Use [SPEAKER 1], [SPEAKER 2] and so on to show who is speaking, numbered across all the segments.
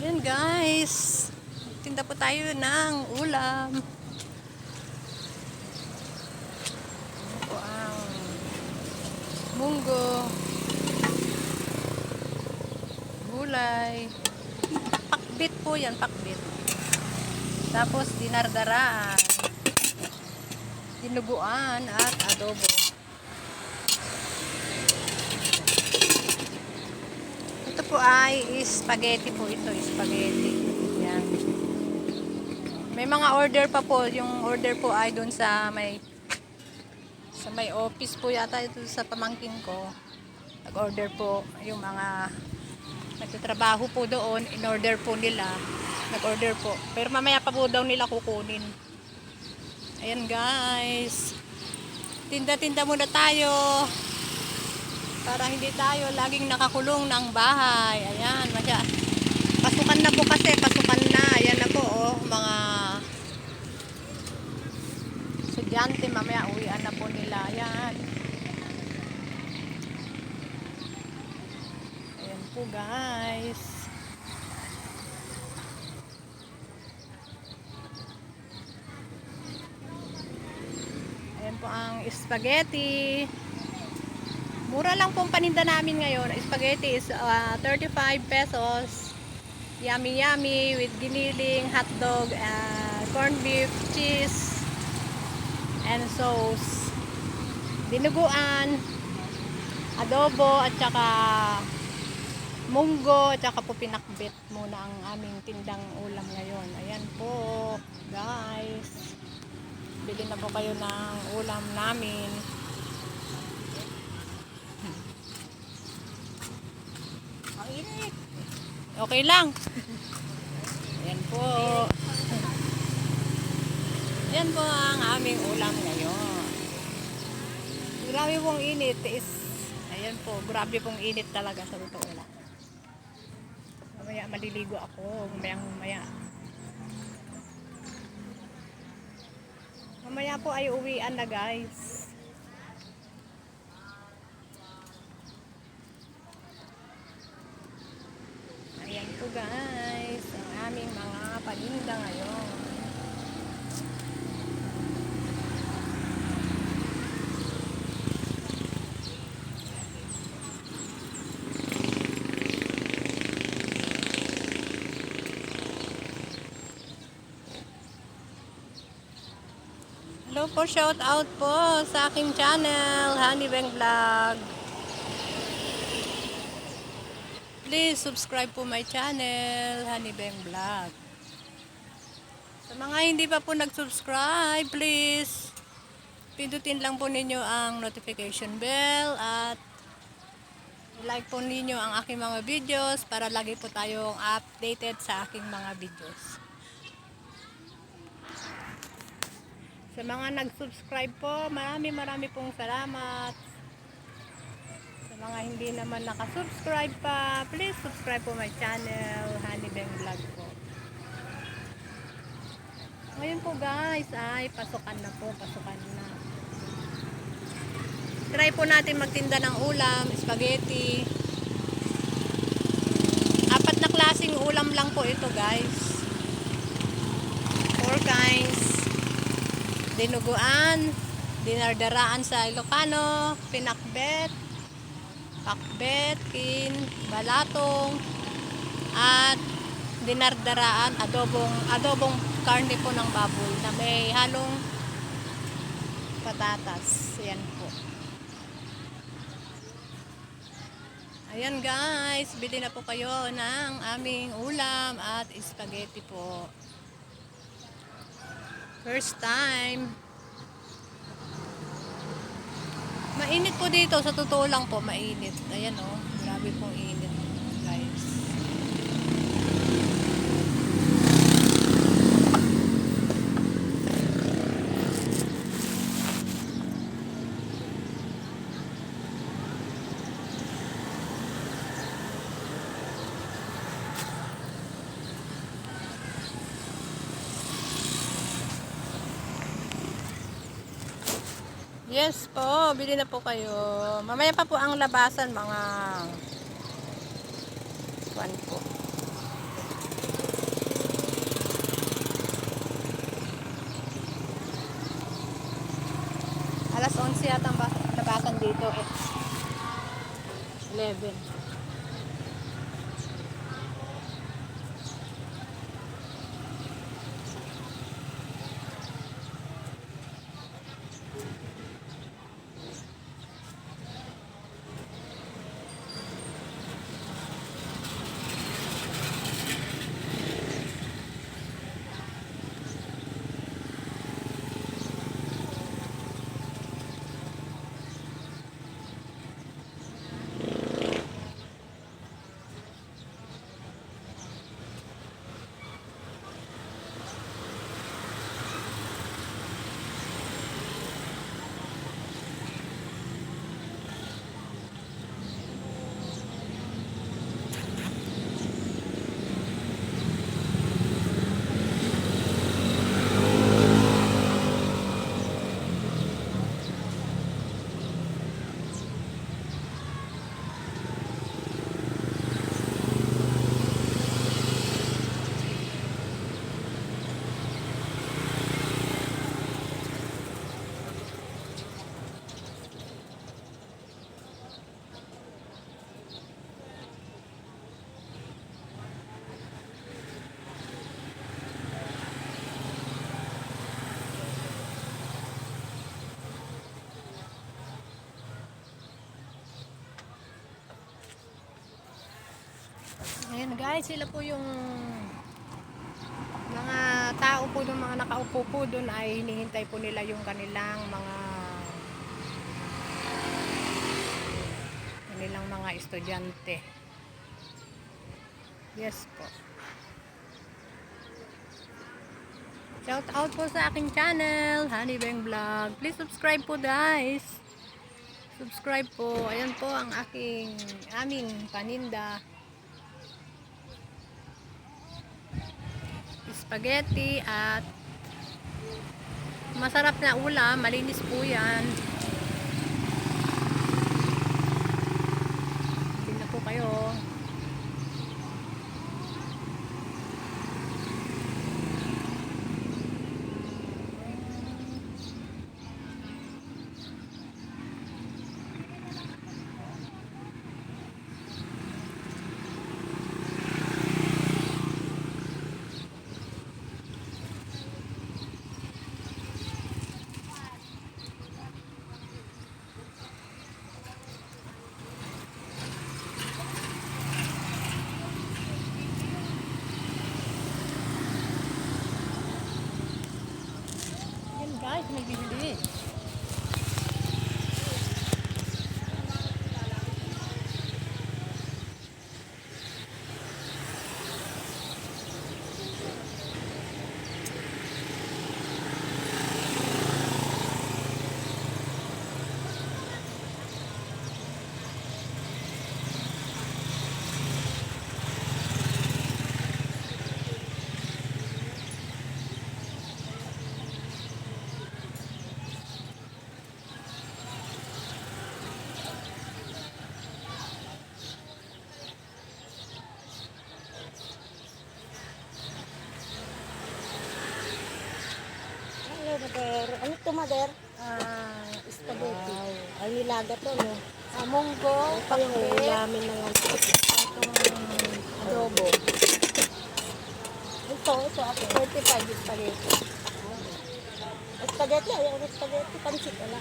[SPEAKER 1] Yan guys, tinda po tayo ng ulam. Ano po ang munggo, gulay, pakbit po yan, pakbit. Tapos dinardaraan, dinuguan at adobo. Ito po ay spaghetti po ito, spaghetti. Yan. May mga order pa po, yung order po ay doon sa may office po yata ito sa pamangkin ko. Nag-order po yung mga nagtatrabaho po doon, in-order po nila. Nag-order po. Pero mamaya pa po daw nila kukunin. Ayan guys. Tinda-tinda muna tayo. Para hindi tayo laging nakakulong ng bahay. Ayan, pasukan na po kasi, pasukan na. Ayan na po, oh, mga estudyante, mamaya uwian na po nila. Ayan. Ayan po guys. Ayan po ang spaghetti. Mura lang pong paninda namin ngayon. Spaghetti is 35 pesos. Yummy yummy with giniling, hotdog, corned beef, cheese, and sauce. Dinuguan, adobo, at saka munggo, at saka po pinakbit muna ang aming tindang ulam ngayon. Ayan po, guys. Bili na po kayo ng ulam namin. Ang init. Okay lang. Ayan po. Yan po ang aming ulam ngayon. Grabe pong init. Ayan po, grabe pong init talaga sa totoo lang. Mamaya maliligo ako. Mamaya. Mamaya po ay uwian na guys. Ayan po guys, ang aming mga paninda ngayon. Hello po, shout out po sa aking channel, Honeybang Vlog. Please subscribe po my channel, Honeybang Vlog. Sa mga hindi pa po nag-subscribe, please pindutin lang po ninyo ang notification bell at like po ninyo ang aking mga videos para lagi po tayong updated sa aking mga videos. Sa mga nag-subscribe po, marami pong salamat. Sa mga hindi naman nakasubscribe pa, please subscribe po my channel, Honeybang Vlog po. Ngayon po guys, ay pasukan na po, pasukan na. Try po natin magtinda ng ulam, spaghetti. 4 na klaseng ulam lang po ito guys. 4 kinds. Dinuguan, dinardaraan sa Ilocano, pinakbet, pakbet, balatong, at dinardaraan, adobong karne po ng baboy na may halong patatas. Yan po. Ayan guys, bili na po kayo ng aming ulam at spaghetti po. First time. Mainit po dito, sa totoo lang po, mainit. Ayan oh, grabe pong init guys. Yes po, bili na po kayo. Mamaya pa po ang labasan, mga 1 po. alas 11 yata ang labasan dito eh. 11. Ayan guys, sila po yung mga tao po, yung mga nakaupo po doon ay hinihintay po nila yung kanilang mga estudyante. Yes po. Shout out po sa aking channel, Honey Beng Vlog. Please subscribe po guys. Subscribe po. Ayan po ang aming paninda. Spaghetti at masarap na ulam, malinis po yan. Tingnan po kayo. Guys, may bibili.
[SPEAKER 2] Mother. Ano ito, mother?
[SPEAKER 1] Spaghetti.
[SPEAKER 2] Wow. Ay, nilaga to, no?
[SPEAKER 1] Munggo,
[SPEAKER 2] Ito yung
[SPEAKER 1] pakbet,
[SPEAKER 2] ulamin na lang.
[SPEAKER 1] itong adobo.
[SPEAKER 2] Ito, ate.
[SPEAKER 1] 35 yung spaghetti.
[SPEAKER 2] Spaghetti, ayaw na spaghetti. Pansit, wala.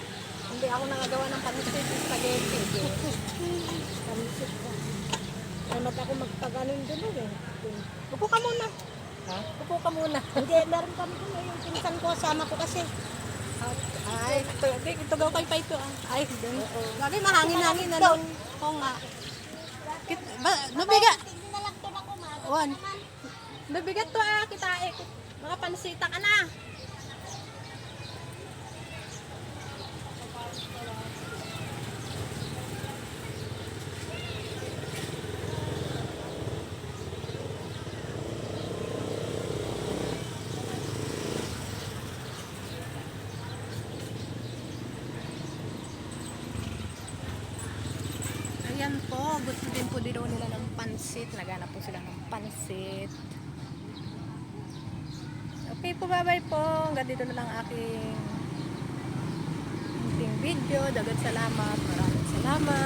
[SPEAKER 1] Hindi ako nakagawa ng pansit spaghetti.
[SPEAKER 2] Pansit ka. Ay, ako magpaganon doon, eh.
[SPEAKER 1] Upo ka muna.
[SPEAKER 2] Ha?
[SPEAKER 1] Upo ka muna.
[SPEAKER 2] Hindi, meron kami doon. Yung pinsan ko, sama ko kasi.
[SPEAKER 1] Ay, ito gaw kayo pa ito. Ay, doon.
[SPEAKER 2] Oo.
[SPEAKER 1] Lagi mahangin-hangin na
[SPEAKER 2] Doon.
[SPEAKER 1] lang. Oo nga. Nabiga.
[SPEAKER 2] Hindi na lang ito na kumain.
[SPEAKER 1] Wan. Nabigat to kita eh. Mga pansita ka na. Ayan po, gusto din po din nila ng pansit. Naghanap po sila ng pansit. Okay po, bye-bye po. Hanggang dito na lang aking video. Dagat salamat. Maraming salamat.